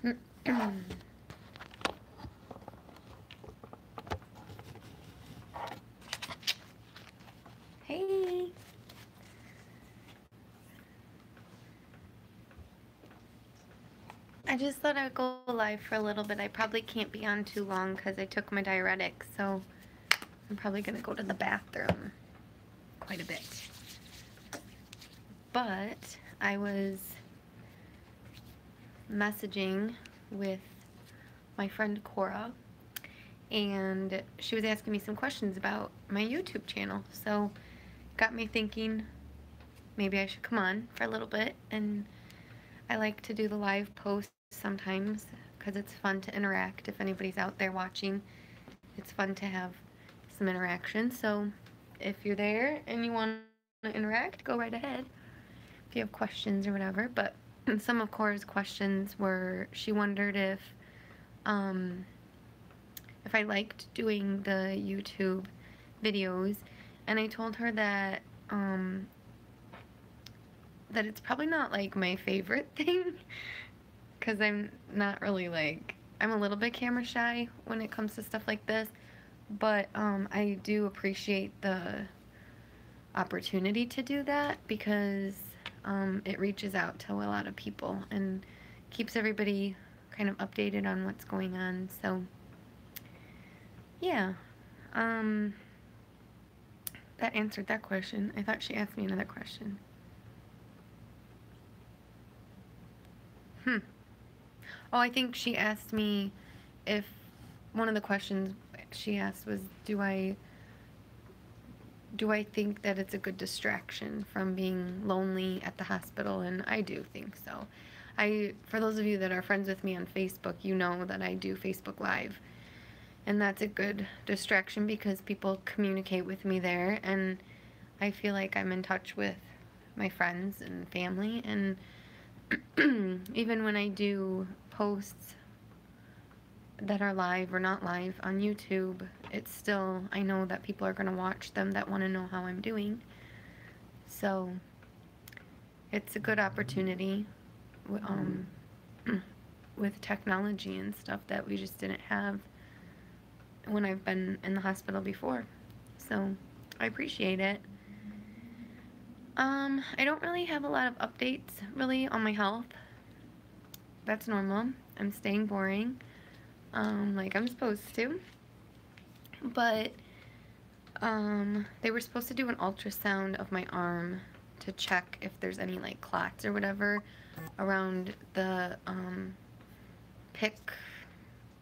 Hey. I just thought I'd go live for a little bit. I probably can't be on too long because I took my diuretic, so I'm probably going to go to the bathroom quite a bit. But I was messaging with my friend Cora, and she was asking me some questions about my YouTube channel. So got me thinking maybe I should come on for a little bit, and I like to do the live posts sometimes because it's fun to interact. If anybody's out there watching, it's fun to have some interaction. So if you're there and you want to interact, go right ahead if you have questions or whatever. But some of Cora's questions were, she wondered if I liked doing the YouTube videos, and I told her that that it's probably not like my favorite thing because I'm not really like, I'm a little bit camera shy when it comes to stuff like this, but I do appreciate the opportunity to do that because it reaches out to a lot of people and keeps everybody kind of updated on what's going on. So yeah, that answered that question. I thought she asked me another question. Oh, I think she asked me if, one of the questions she asked was, do I think that it's a good distraction from being lonely at the hospital? And I do think so. For those of you that are friends with me on Facebook, you know that I do Facebook Live. And that's a good distraction because people communicate with me there, and I feel like I'm in touch with my friends and family. And even when I do posts that are live or not live on YouTube, it's still, I know that people are going to watch them that want to know how I'm doing. So it's a good opportunity with technology and stuff that we just didn't have when I've been in the hospital before. So I appreciate it. I don't really have a lot of updates really on my health. That's normal. I'm staying boring, like I'm supposed to. But they were supposed to do an ultrasound of my arm to check if there's any like clots or whatever around the PICC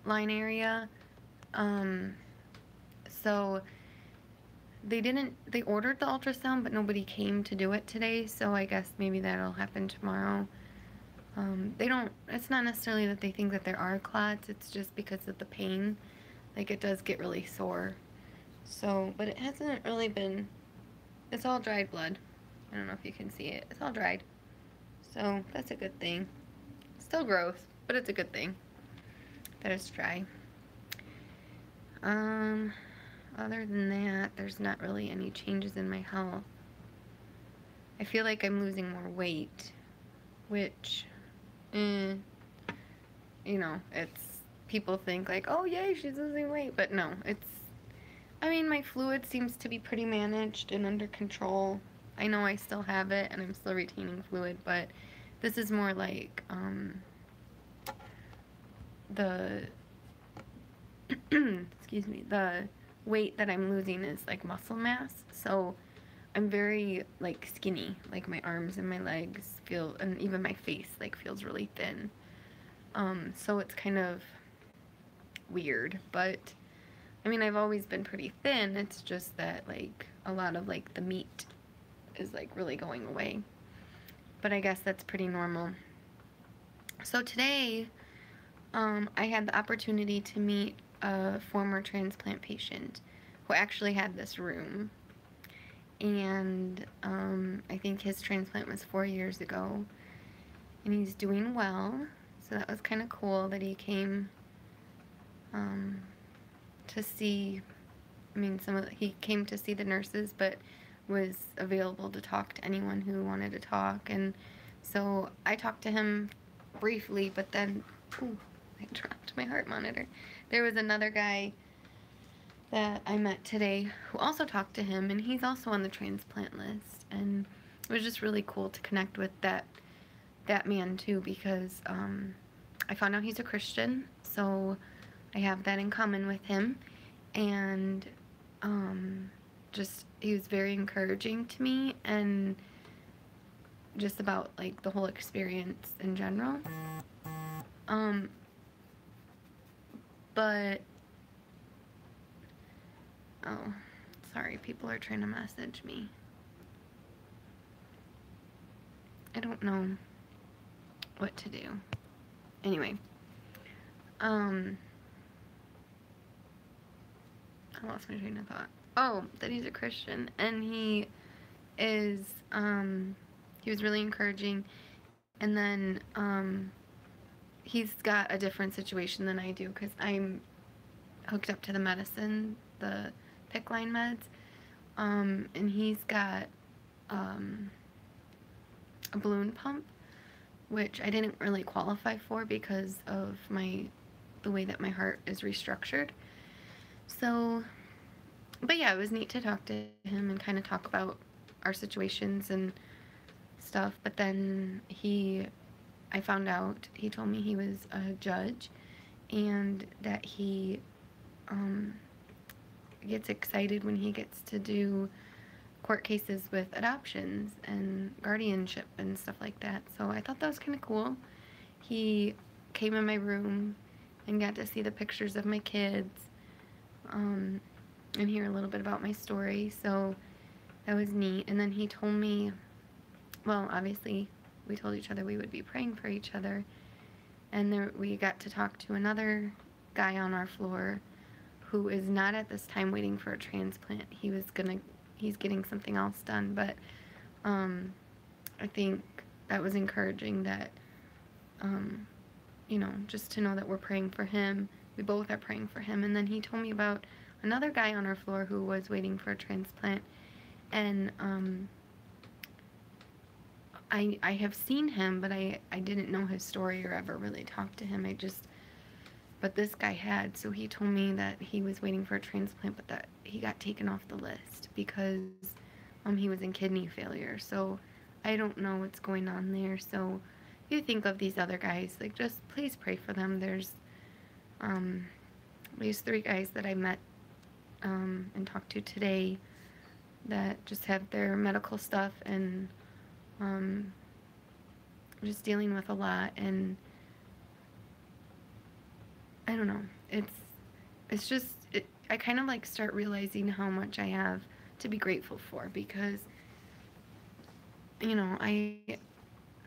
line area. So they ordered the ultrasound, but nobody came to do it today, so I guess maybe that'll happen tomorrow. It's not necessarily that they think that there are clots, it's just because of the pain. Like, it does get really sore. So, but it hasn't really been, it's all dried blood. I don't know if you can see it. It's all dried. So, that's a good thing. Still gross, but it's a good thing that it's dry. Other than that, there's not really any changes in my health. I feel like I'm losing more weight, which, you know, it's, people think like, oh yay, she's losing weight, but no, I mean, my fluid seems to be pretty managed and under control. I know I still have it and I'm still retaining fluid, but this is more like, the, excuse me, the weight that I'm losing is like muscle mass, so I'm very like skinny, like my arms and my legs feel, and even my face like feels really thin. So it's kind of weird, but I mean, I've always been pretty thin. It's just that like a lot of like the meat is like really going away, but I guess that's pretty normal. So today I had the opportunity to meet a former transplant patient who actually had this room, and I think his transplant was 4 years ago, and he's doing well, so that was kind of cool that he came to see, I mean, he came to see the nurses, but was available to talk to anyone who wanted to talk. And so I talked to him briefly, but then Ooh, I dropped my heart monitor. There was another guy that I met today who also talked to him, and he's also on the transplant list. And it was just really cool to connect with that man too, because I found out he's a Christian, so I have that in common with him. And just he was very encouraging to me, and just about like the whole experience in general. Um, but oh, sorry, people are trying to message me. I don't know what to do. Anyway, I lost my train of thought. Oh, that he's a Christian, and is, he was really encouraging, and then, he's got a different situation than I do, because I'm hooked up to the medicine, the PICC line meds, and he's got, a balloon pump, which I didn't really qualify for because of the way that my heart is restructured. So, but yeah, it was neat to talk to him and kind of talk about our situations and stuff. But then I found out, he told me he was a judge, and that he gets excited when he gets to do court cases with adoptions and guardianship and stuff like that. So I thought that was kind of cool. He came in my room and got to see the pictures of my kids, and hear a little bit about my story. So that was neat. And then he told me, well, obviously we told each other we would be praying for each other. And there, we got to talk to another guy on our floor who is not at this time waiting for a transplant. He's getting something else done, but I think that was encouraging, that just to know that we're praying for him. We both are praying for him. And then he told me about another guy on our floor who was waiting for a transplant, and I have seen him, but I didn't know his story or ever really talked to him. But this guy had, so he told me that he was waiting for a transplant, but that he got taken off the list because he was in kidney failure. So I don't know what's going on there. So if you think of these other guys, like, just please pray for them. There's these 3 guys that I met and talked to today that just have their medical stuff and just dealing with a lot. And I don't know, it's just, I kind of like start realizing how much I have to be grateful for, because I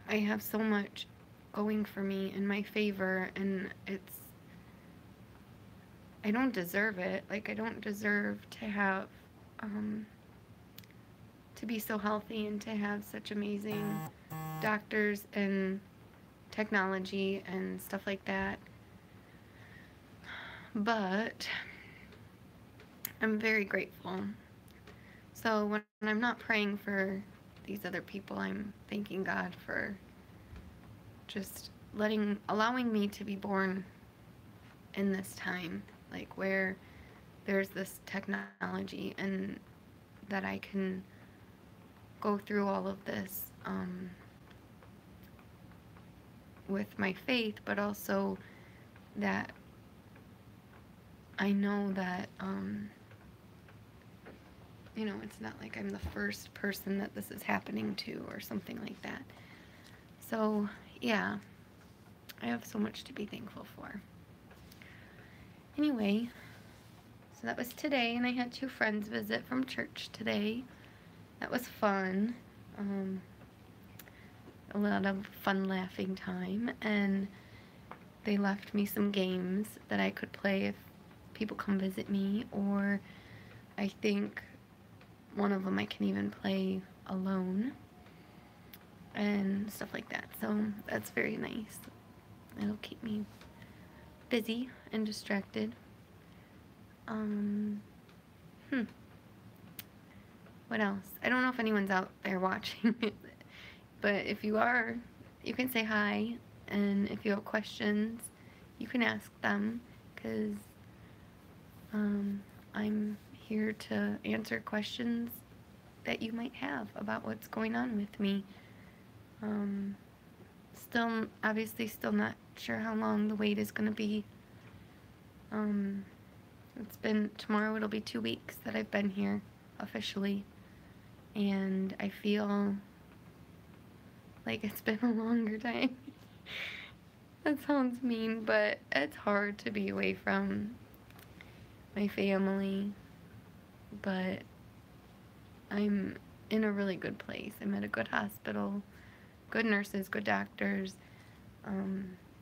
have so much going for me in my favor, and I don't deserve it. Like, I don't deserve to have to be so healthy and to have such amazing doctors and technology and stuff like that. But I'm very grateful. So when I'm not praying for these other people, I'm thanking God for just allowing me to be born in this time, like, where there's this technology, and that I can go through all of this with my faith, but also that I know that it's not like I'm the first person that this is happening to, or something like that. So yeah, I have so much to be thankful for. Anyway, so that was today, and I had 2 friends visit from church today. That was fun. A lot of fun laughing time, and they left me some games that I could play if people come visit me, or I think one of them I can even play alone and stuff like that. So that's very nice. It'll keep me busy and distracted. What else? I don't know if anyone's out there watching it, but if you are, you can say hi and if you have questions, you can ask them, because I'm here to answer questions that you might have about what's going on with me. Still, obviously, still not sure how long the wait is going to be. Tomorrow it'll be 2 weeks that I've been here officially, and I feel like it's been a longer time. That sounds mean, but it's hard to be away from my family, but I'm in a really good place. I'm at a good hospital, good nurses, good doctors.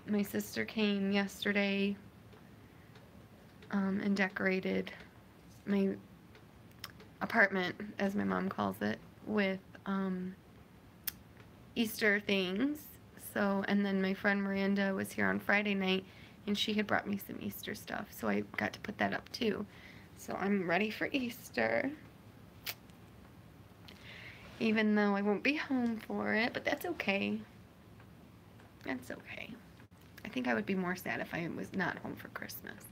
My sister came yesterday and decorated my apartment, as my mom calls it, with Easter things. So, and then my friend Miranda was here on Friday night, and she had brought me some Easter stuff, so I got to put that up too. So I'm ready for Easter, even though I won't be home for it, but that's okay. That's okay. I think I would be more sad if I was not home for Christmas.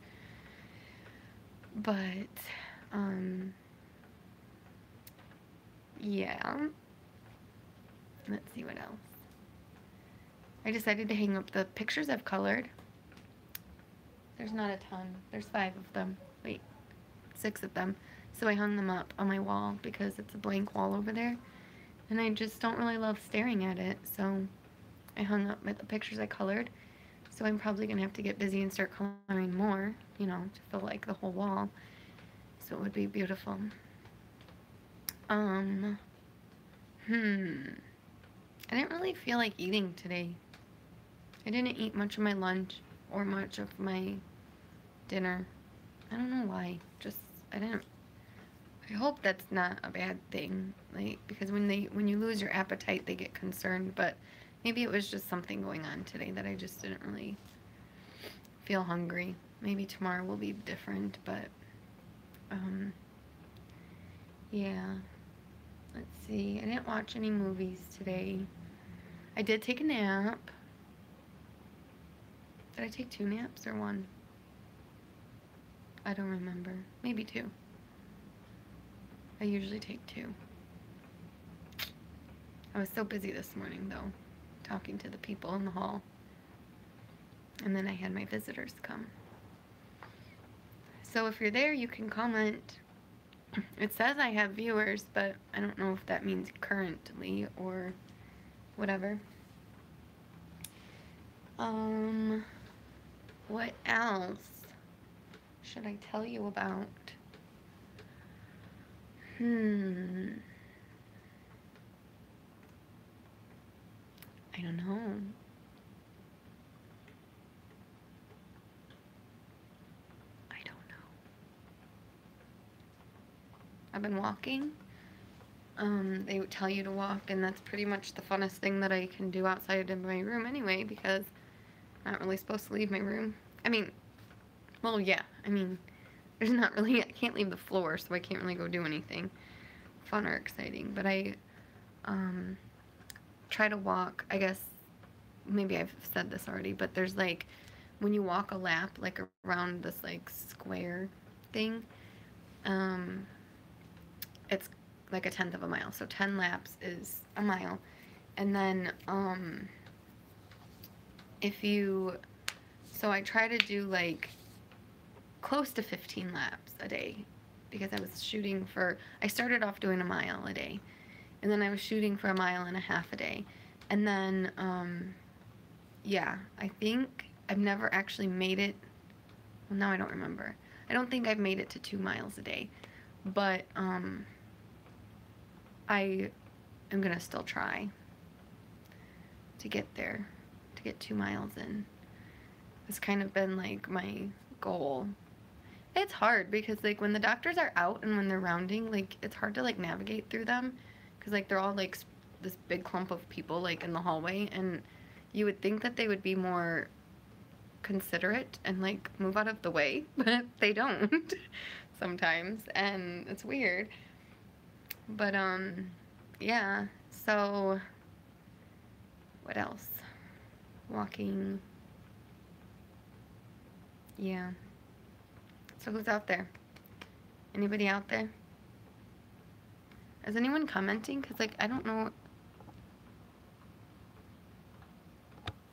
But, yeah. Let's see what else. I decided to hang up the pictures I've colored. There's not a ton. There's 5 of them. Wait, 6 of them. So I hung them up on my wall because it's a blank wall over there. And I just don't really love staring at it. So I hung up the pictures I colored. So I'm probably going to have to get busy and start coloring more, you know, to fill like the whole wall. So it would be beautiful. I didn't really feel like eating today. I didn't eat much of my lunch or much of my dinner. I don't know why. I didn't. I hope that's not a bad thing. Like, because when you lose your appetite, they get concerned. But maybe it was just something going on today that I just didn't really feel hungry. Maybe tomorrow will be different, but, yeah. Let's see. I didn't watch any movies today. I did take a nap. Did I take 2 naps or 1? I don't remember. Maybe 2. I usually take 2. I was so busy this morning, though, talking to the people in the hall. And then I had my visitors come. So if you're there, you can comment. It says I have viewers, but I don't know if that means currently or whatever. What else should I tell you about? I don't know. I've been walking. They would tell you to walk, and that's pretty much the funnest thing that I can do outside of my room anyway, because I'm not really supposed to leave my room. I mean, well, yeah, I mean, there's not really, I can't leave the floor, so I can't really go do anything fun or exciting, but I, try to walk, I guess, maybe I've said this already, but there's like, when you walk a lap, like around this like square thing, it's like 1/10 of a mile, so 10 laps is a mile, and then, so I try to do like close to 15 laps a day, because I started off doing a mile a day, and then I was shooting for 1.5 miles a day, and then, yeah, I think I've never actually made it, well, now I don't remember, I don't think I've made it to 2 miles a day, but, I am gonna still try to get there, to get 2 miles in. It's kind of been like my goal. It's hard because like when the doctors are out and when they're rounding, like it's hard to like navigate through them, because like they're all like this big clump of people like in the hallway, and you would think that they would be more considerate and like move out of the way, but they don't sometimes, and it's weird. But yeah, so what else? walking. Yeah. So who's out there? Anybody out there? Is anyone commenting? Because, like, I don't know.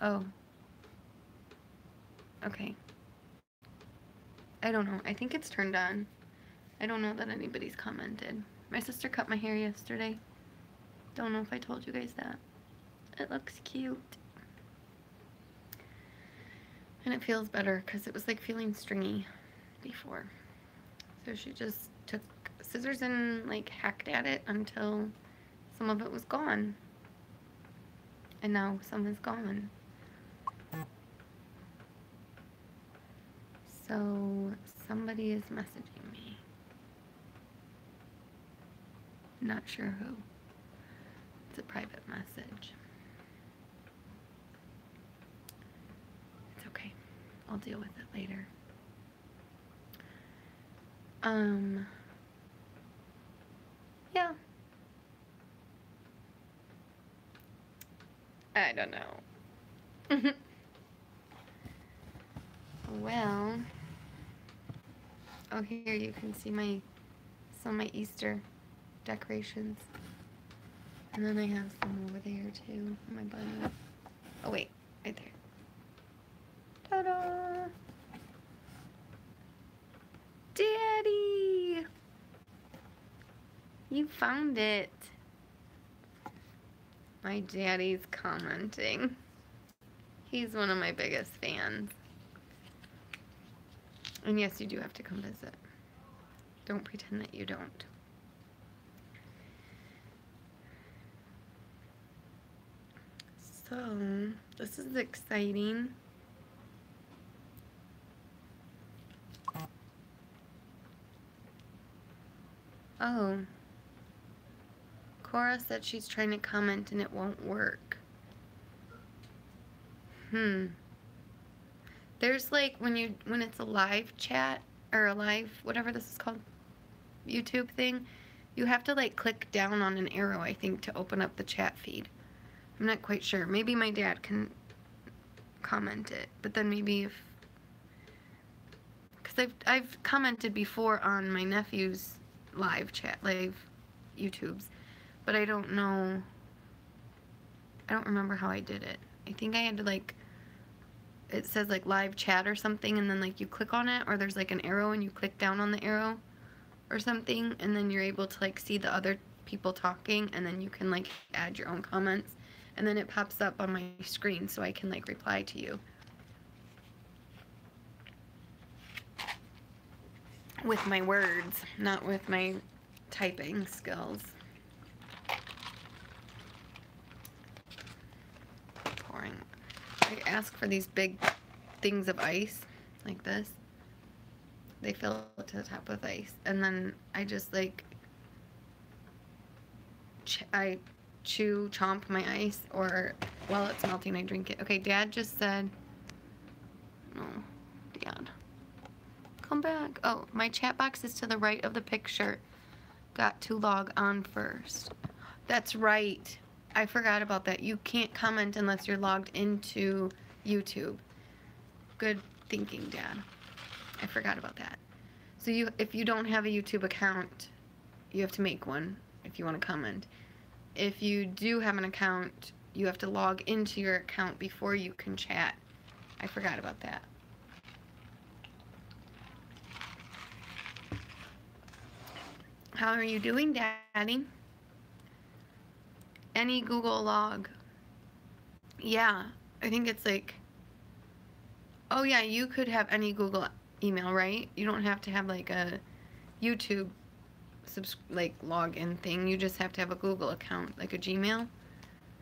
Oh. Okay. I don't know. I think it's turned on. I don't know that anybody's commented. My sister cut my hair yesterday. Don't know if I told you guys that. It looks cute. And it feels better because it was like feeling stringy before. So she just took scissors and like hacked at it until some of it was gone. And now some is gone. So somebody is messaging me. Not sure who. It's a private message. It's okay. I'll deal with it later. Yeah. I don't know. Well, oh, here you can see some of my Easter decorations. And then I have some over there too, my bunny. Oh wait, right there. Ta-da! Daddy! You found it. My daddy's commenting. He's one of my biggest fans. And yes, you do have to come visit. Don't pretend that you don't. So, this is exciting. Oh. Cora said she's trying to comment and it won't work. There's like when it's a live chat or a live whatever this is called, YouTube thing, you have to like click down on an arrow, I think, to open up the chat feed. I'm not quite sure. Maybe my dad can comment it, but then maybe if, because I've commented before on my nephew's live YouTubes, but I don't know. I don't remember how I did it. I think I had to like, it says like live chat or something, and then like you click on it, or there's like an arrow and you click down on the arrow or something, and then you're able to like see the other people talking, and then you can like add your own comments, and then it pops up on my screen so I can like reply to you with my words, not with my typing skills. Pouring. I ask for these big things of ice like this. They fill it to the top with ice, and then I just like I chomp my ice, or while it's melting I drink it. Okay, Dad just said, no, Dad, come back. Oh, my chat box is to the right of the picture. Got to log on first. That's right. I forgot about that. You can't comment unless you're logged into YouTube. Good thinking, Dad. I forgot about that. So if you don't have a YouTube account, you have to make one if you want to comment. If you do have an account, you have to log into your account before you can chat. I forgot about that. How are you doing, Daddy? Any Google log. Yeah, I think it's like, oh yeah, you could have any Google email, right? You don't have to have like a YouTube like login thing. You just have to have a Google account, like a Gmail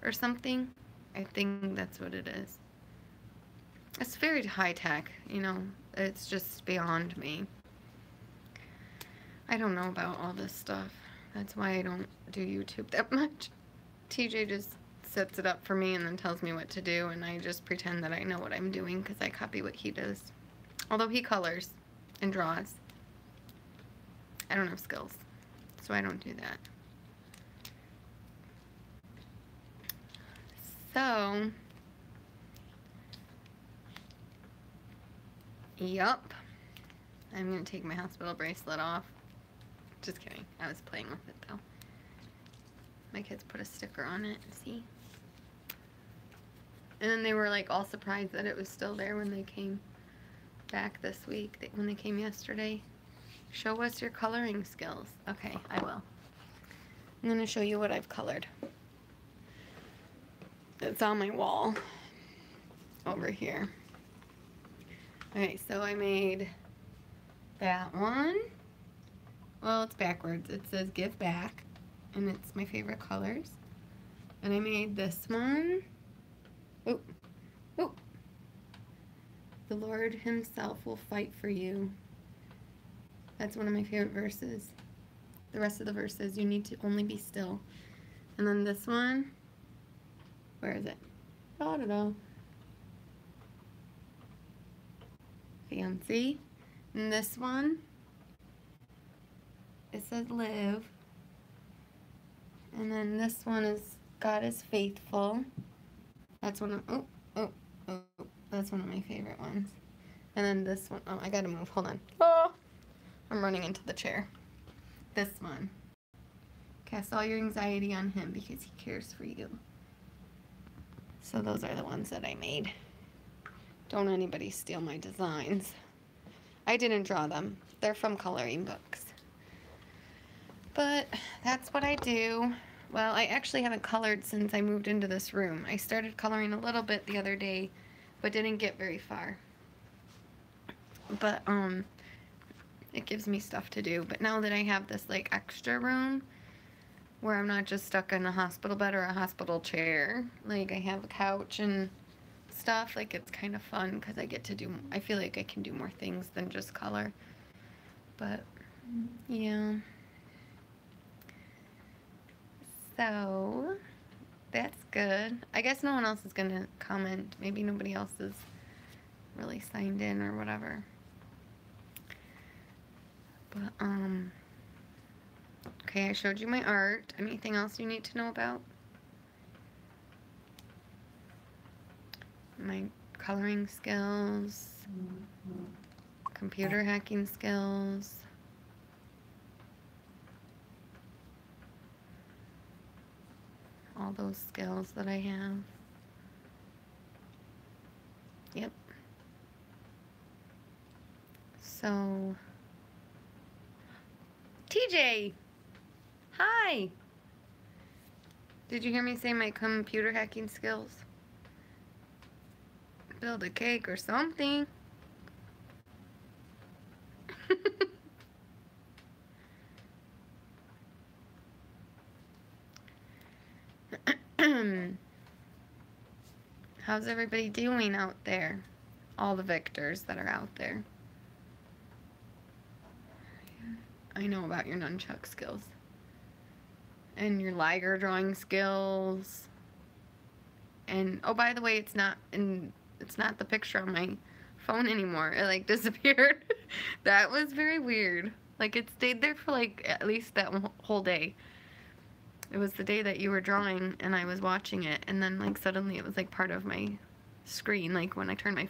or something. I think that's what it is. It's very high tech, you know. It's just beyond me. I don't know about all this stuff. That's why I don't do YouTube that much. TJ just sets it up for me and then tells me what to do, and I just pretend that I know what I'm doing because I copy what he does. Although he colors and draws. I don't have skills, so I don't do that. So, Yup. I'm gonna take my hospital bracelet off. Just kidding. I was playing with it though. My kids put a sticker on it. See? And then they were like all surprised that it was still there when they came back this week. When they came yesterday. Show us your coloring skills. Okay, I will. I'm gonna show you what I've colored. It's on my wall over here. Okay, so I made that one. Well, it's backwards. It says give back, and it's my favorite colors. And I made this one. Oh, oh. The Lord himself will fight for you. That's one of my favorite verses. The rest of the verses, you need to only be still. And then this one, where is it? Da da da. Fancy. And this one, it says live. And then this one is God is faithful. That's one of, that's one of my favorite ones. And then this one, oh, I gotta move, hold on. Oh, I'm running into the chair. This one. Cast all your anxiety on him because he cares for you. So those are the ones that I made. Don't anybody steal my designs. I didn't draw them. They're from coloring books. But that's what I do. Well, I actually haven't colored since I moved into this room. I started coloring a little bit the other day, but didn't get very far. But, it gives me stuff to do. But now that I have this, like, extra room where I'm not just stuck in a hospital bed or a hospital chair, like, I have a couch and stuff, like, it's kind of fun because I get to do, I feel like I can do more things than just color. But, yeah. So, that's good. I guess no one else is going to comment. Maybe nobody else is really signed in or whatever. But, okay, I showed you my art. Anything else you need to know about? My coloring skills, computer hacking skills. All those skills that I have. Yep. So, TJ! Hi! Did you hear me say my computer hacking skills? Build a cake or something. How's everybody doing out there? All the victors that are out there. I know about your nunchuck skills. And your Liger drawing skills. And, oh, by the way, it's not the picture on my phone anymore. It, like, disappeared. That was very weird. Like, it stayed there for, like, at least that whole day. It was the day that you were drawing, and I was watching it, and then, like, suddenly it was, like, part of my screen, like, when I turned my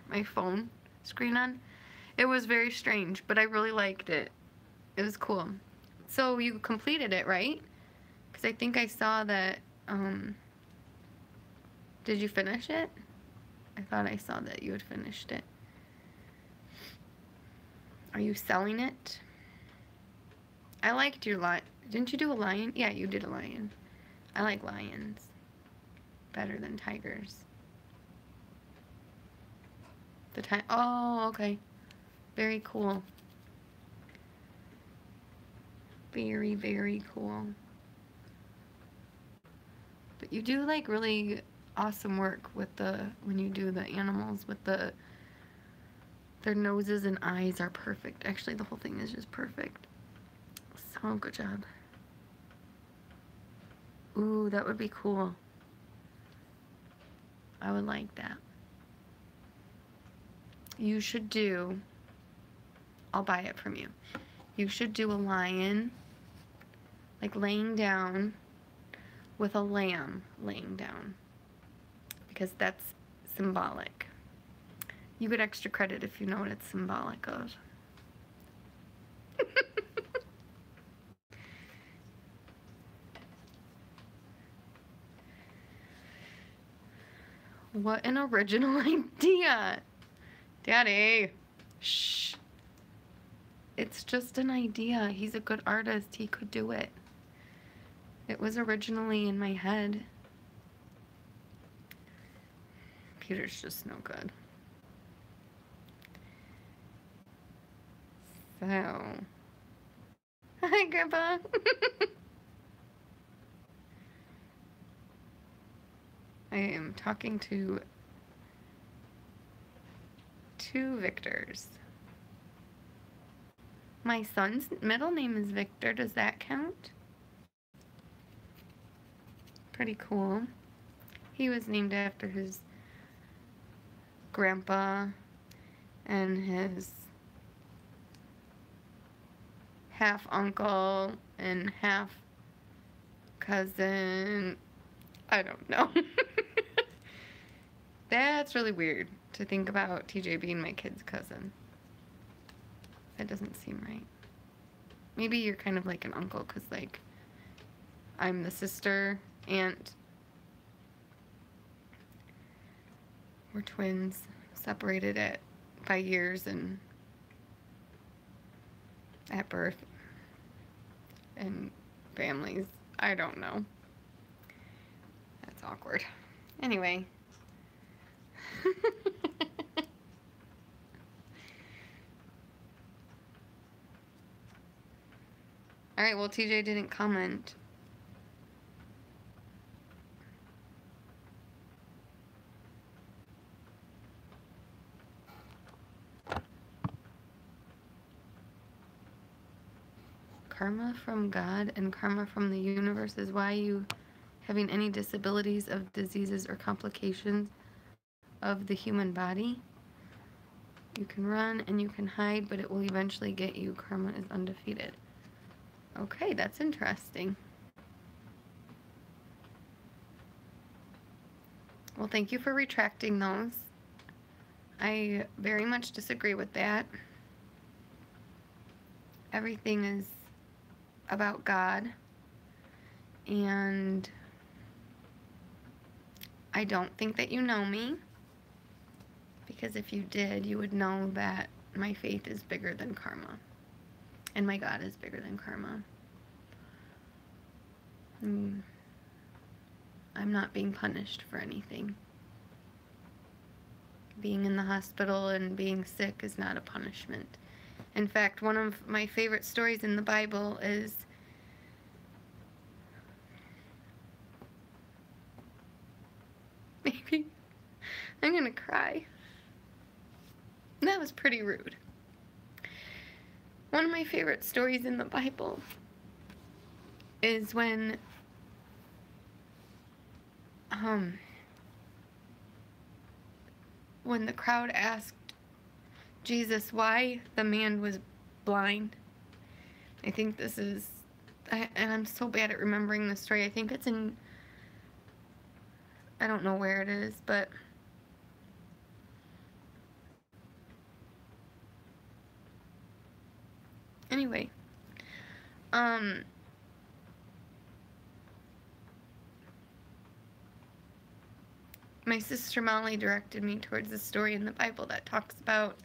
my phone screen on. It was very strange, but I really liked it. It was cool. So, you completed it, right? Because I think I saw that, did you finish it? I thought I saw that you had finished it. Are you selling it? I liked your lion. Didn't you do a lion? Yeah, you did a lion. I like lions better than tigers. Oh, okay. Very cool. Very, very cool. But you do like really awesome work with when you do the animals with their noses and eyes are perfect. Actually, the whole thing is just perfect. So good job. Ooh, that would be cool. I would like that. You should do, I'll buy it from you. You should do a lion, like laying down with a lamb laying down. Because that's symbolic. You get extra credit if you know what it's symbolic of. What an original idea. Daddy. Shh. It's just an idea. He's a good artist. He could do it. It was originally in my head. Computer's just no good. So. Hi, Grandpa. I am talking to two Victors. My son's middle name is Victor. Does that count? Pretty cool. He was named after his grandpa and his half uncle and half cousin. I don't know. That's really weird to think about TJ being my kid's cousin. That doesn't seem right. Maybe you're kind of like an uncle, because, like, I'm the sister, aunt. We're twins, separated by years and at birth. And families. I don't know. That's awkward. Anyway. Alright, well, TJ didn't comment. Karma from God and karma from the universe is why you having any disabilities of diseases or complications of the human body. You can run and you can hide, but it will eventually get you. Karma is undefeated. Okay, that's interesting. Well, thank you for retracting those. I very much disagree with that. Everything is about God, and I don't think that you know me, because if you did, you would know that my faith is bigger than karma, and my God is bigger than karma. I'm not being punished for anything. Being in the hospital and being sick is not a punishment. In fact, one of my favorite stories in the Bible is maybe I'm gonna cry. That was pretty rude. One of my favorite stories in the Bible is when the crowd asked Jesus why the man was blind. I think this is, and I'm so bad at remembering the story. I think it's in, I don't know where it is, but anyway, my sister Molly directed me towards a story in the Bible that talks about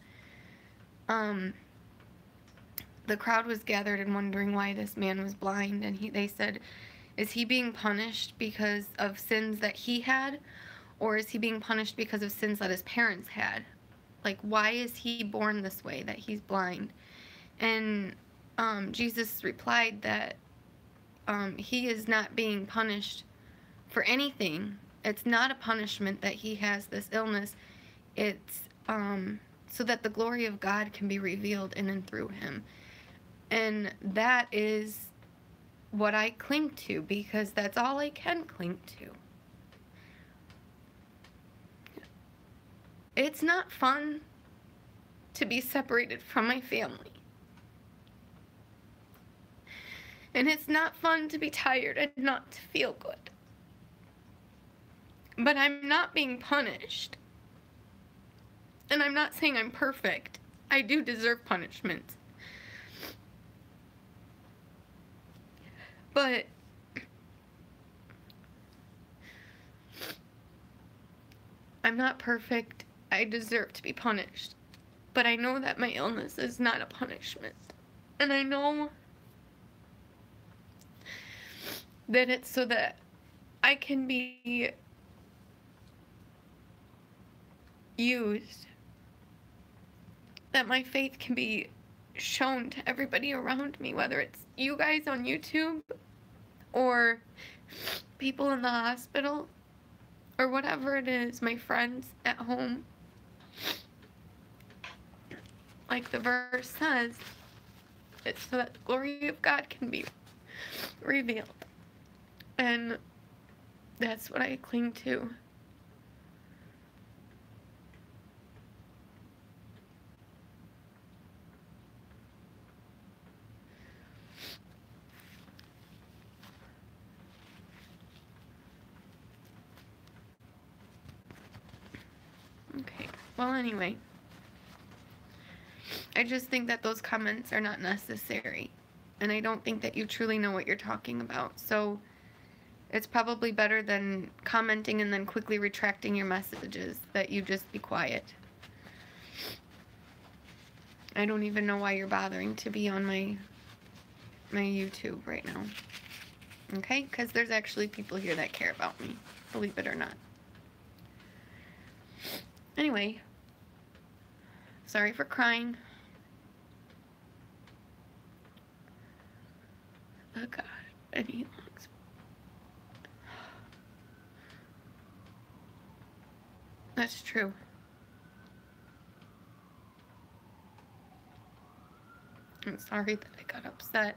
the crowd was gathered and wondering why this man was blind, and they said, is he being punished because of sins that he had, or is he being punished because of sins that his parents had? Like, why is he born this way, that he's blind? And Jesus replied that he is not being punished for anything. It's not a punishment that he has this illness. It's so that the glory of God can be revealed in and through him. And that is what I cling to, because that's all I can cling to. It's not fun to be separated from my family. And it's not fun to be tired and not to feel good. But I'm not being punished And I'm not saying I'm perfect. I do deserve punishment. But I'm not perfect. I deserve to be punished. But I know that my illness is not a punishment. And I know that it's so that I can be used, that my faith can be shown to everybody around me, whether it's you guys on YouTube or people in the hospital or whatever it is, my friends at home. Like the verse says, it's so that the glory of God can be revealed. And that's what I cling to. Okay, well, anyway, I just think that those comments are not necessary, and I don't think that you truly know what you're talking about, so it's probably better than commenting and then quickly retracting your messages that you just be quiet. I don't even know why you're bothering to be on my YouTube right now, okay? Because there's actually people here that care about me, believe it or not. Anyway, sorry for crying. Oh God, and he looks. That's true. I'm sorry that I got upset.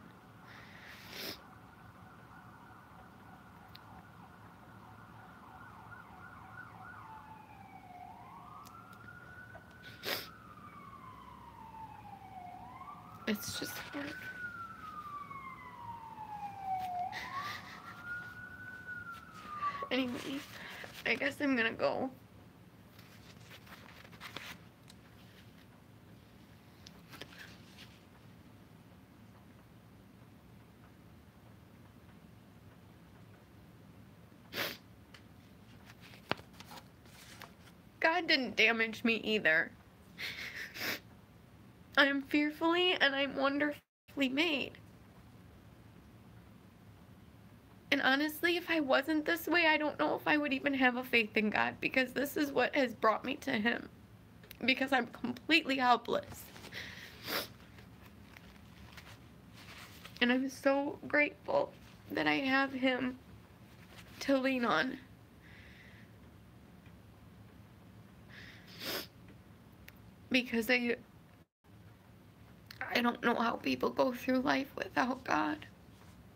It's just hard. Anyway, I guess I'm gonna go. God didn't damage me either. I am fearfully and I'm wonderfully made. And honestly, if I wasn't this way, I don't know if I would even have a faith in God, because this is what has brought me to Him. Because I'm completely helpless. And I'm so grateful that I have Him to lean on. Because I don't know how people go through life without God.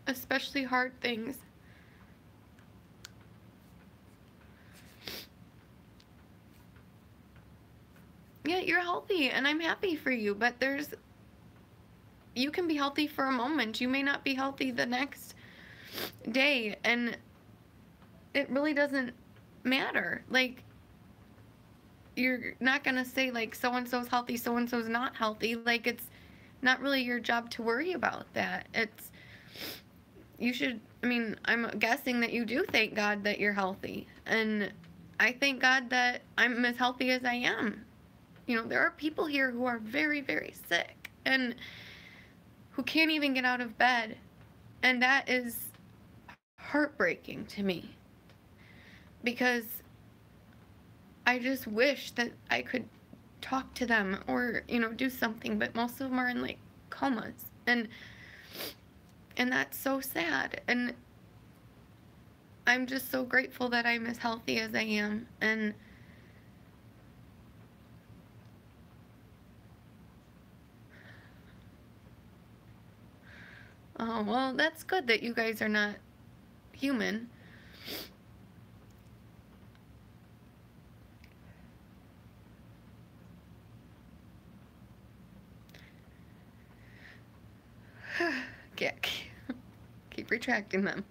Especially hard things. Yeah, you're healthy and I'm happy for you, but you can be healthy for a moment. You may not be healthy the next day, and it really doesn't matter. Like, you're not gonna say like so-and-so's healthy, so-and-so's not healthy. Like, it's not really your job to worry about that. You should, I mean, I'm guessing that you do thank God that you're healthy, and I thank God that I'm as healthy as I am. You know, there are people here who are very, very sick and who can't even get out of bed. And that is heartbreaking to me, because I just wish that I could talk to them or, you know, do something, but most of them are in like comas, and that's so sad. And I'm just so grateful that I'm as healthy as I am. And oh, well, that's good that you guys are not human. Yeah, keep retracting them.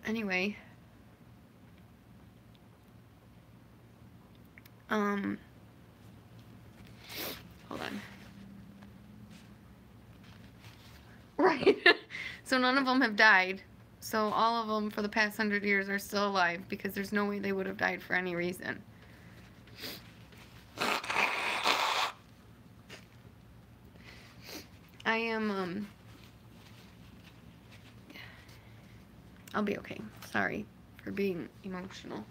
Anyway. Um, hold on. Right. So none of them have died. So all of them for the past 100 years are still alive because there's no way they would have died for any reason. I am, I'll be okay. Sorry for being emotional.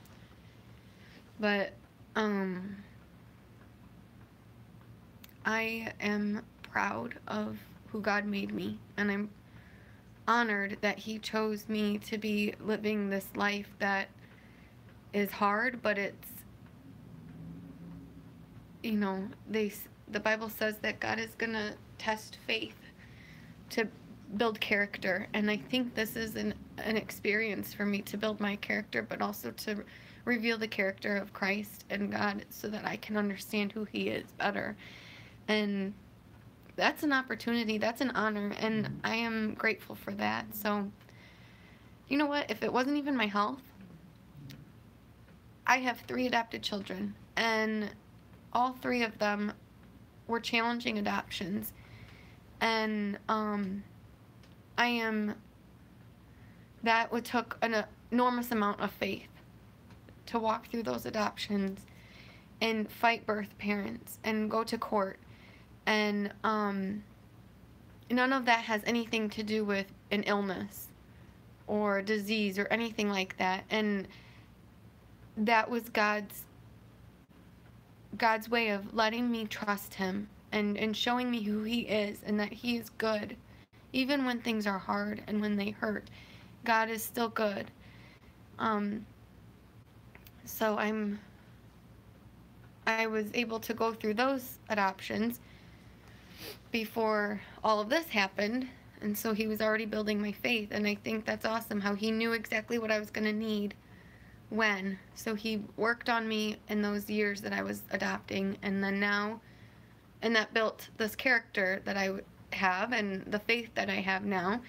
But, I am proud of who God made me, and I'm honored that He chose me to be living this life that is hard, but it's, you know, the Bible says that God is gonna test faith to build character, and I think this is an experience for me to build my character, but also to reveal the character of Christ and God so that I can understand who He is better. And that's an opportunity, that's an honor, and I am grateful for that. So, you know what? If it wasn't even my health, I have 3 adopted children, and all 3 of them were challenging adoptions. And that took an enormous amount of faith to walk through those adoptions and fight birth parents and go to court. And none of that has anything to do with an illness or disease or anything like that. And that was God's way of letting me trust Him and showing me who He is and that He is good. Even when things are hard and when they hurt, God is still good. So I was able to go through those adoptions before all of this happened, and so He was already building my faith, and I think that's awesome how He knew exactly what I was going to need when. So He worked on me in those years that I was adopting, and then now, and that built this character that I have and the faith that I have now,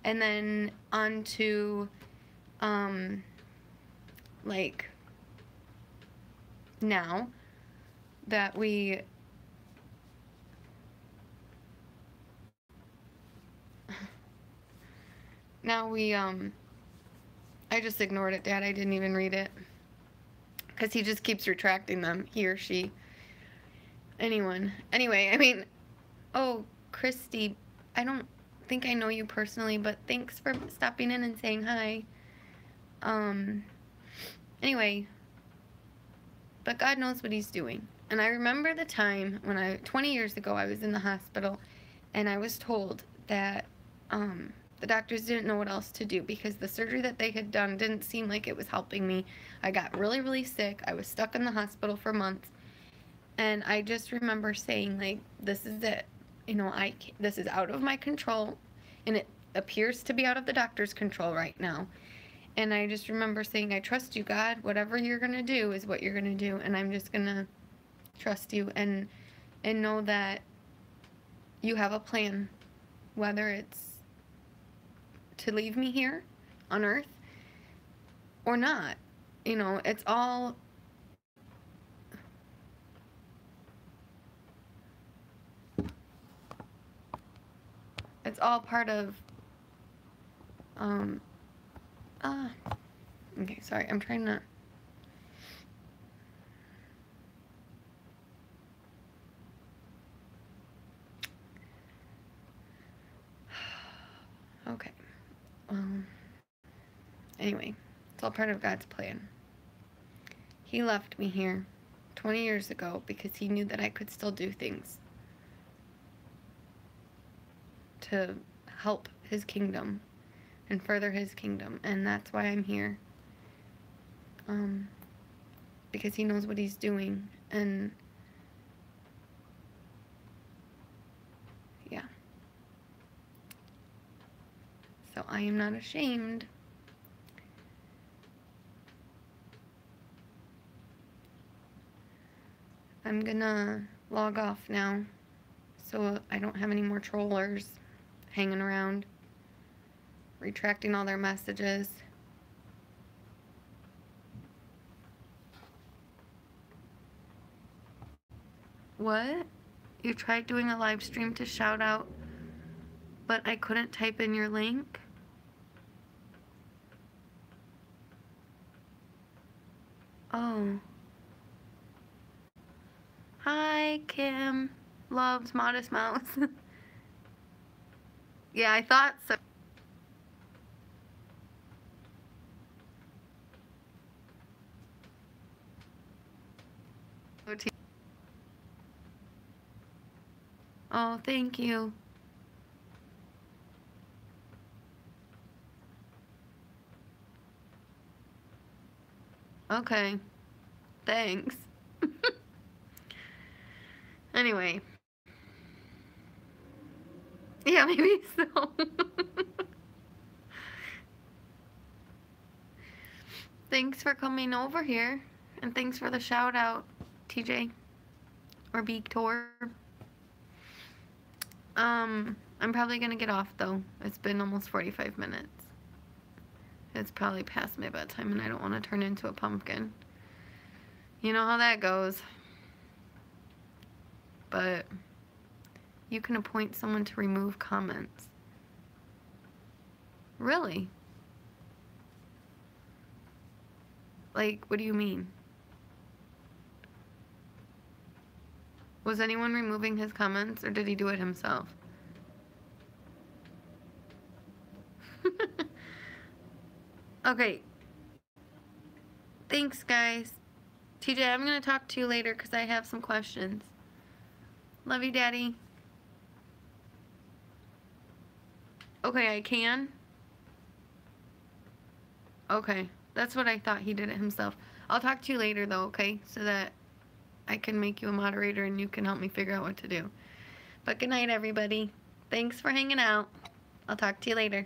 and then on to like now that we I just ignored it, Dad. I didn't even read it because he just keeps retracting them, he or she. Anyway, I mean, oh, Christy, I don't think I know you personally, but thanks for stopping in and saying hi. Anyway, but God knows what He's doing. And I remember the time when 20 years ago, I was in the hospital and I was told that the doctors didn't know what else to do because the surgery that they had done didn't seem like it was helping me. I got really, really sick. I was stuck in the hospital for months. And I just remember saying, like, this is it. You know, this is out of my control, and it appears to be out of the doctor's control right now. And I just remember saying, I trust you, God. Whatever you're going to do is what you're going to do, and I'm just going to trust you and know that you have a plan, whether it's to leave me here on earth or not. You know, it's all part of okay, sorry, I'm trying to okay. Anyway, it's all part of God's plan. He left me here 20 years ago because He knew that I could still do things to help His kingdom and further His kingdom, and that's why I'm here. Because He knows what He's doing, and yeah. So I am not ashamed. I'm gonna log off now so I don't have any more trollers hanging around, retracting all their messages. What? You tried doing a live stream to shout out, but I couldn't type in your link? Oh. Hi, Kim. Loves Modest Mouse. Yeah, I thought so. Oh, thank you. Okay. Thanks. Anyway. Yeah, maybe so. Thanks for coming over here. And thanks for the shout out, TJ. Or Victor. I'm probably gonna get off though. It's been almost 45 minutes. It's probably past my bedtime and I don't want to turn into a pumpkin. You know how that goes. But you can appoint someone to remove comments. Really? Like, what do you mean? Was anyone removing his comments or did he do it himself? Okay. Thanks, guys. TJ, I'm going to talk to you later because I have some questions. Love you, Daddy. Okay, I can? Okay. That's what I thought. He did it himself. I'll talk to you later, though, okay? So that I can make you a moderator and you can help me figure out what to do. But good night, everybody. Thanks for hanging out. I'll talk to you later.